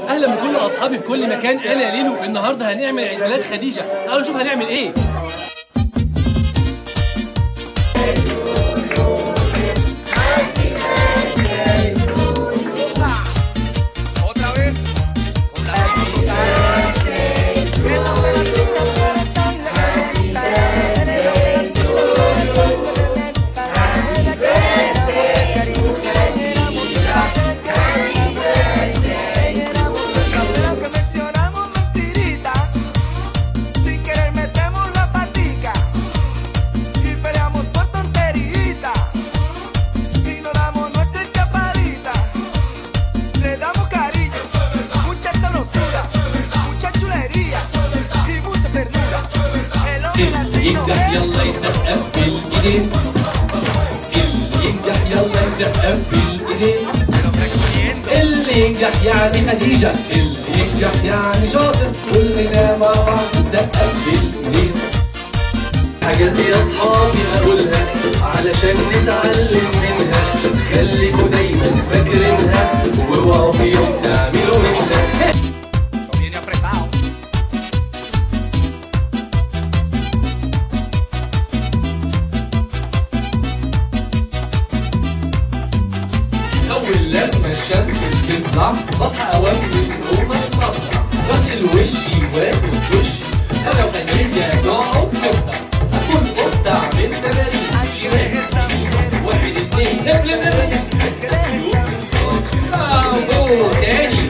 اهلا بكل اصحابي في كل مكان. انا يا ليلو النهارده هنعمل عيد ميلاد خديجه. تعالوا نشوف هنعمل ايه. اللي ينجح يلا يسقف بالايدين، اللي ينجح يلا يسقف بالايدين، اللي ينجح يعني خديجة، اللي ينجح يعني شاطر، كلنا مع بعض نسقف بالايدين. حاجات يا اصحابي اقولها علشان نتعلم منها، خليكوا دايما فاكرينها واوعوا في يوم تعملوا منها. لما الشمس بتطلع بصحى اوام من النوم اتنطع، غسل وشي واكل وشي، انا وخديجة نقعد نفطر، اكل قطة اعمل تمارين شمال واحد اتنين نقل الرجل دور تاني.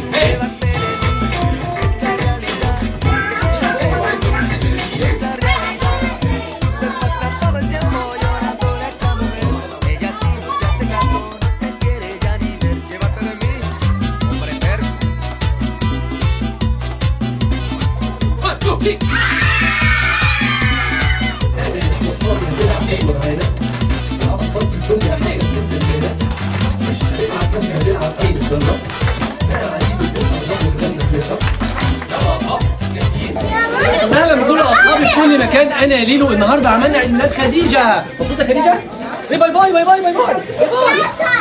اهلا بكل اصحابي في كل مكان. انا يا ليلو النهارده عملنا عيد ميلاد خديجه. مبسوطه يا خديجه؟ باي باي باي باي باي باي باي.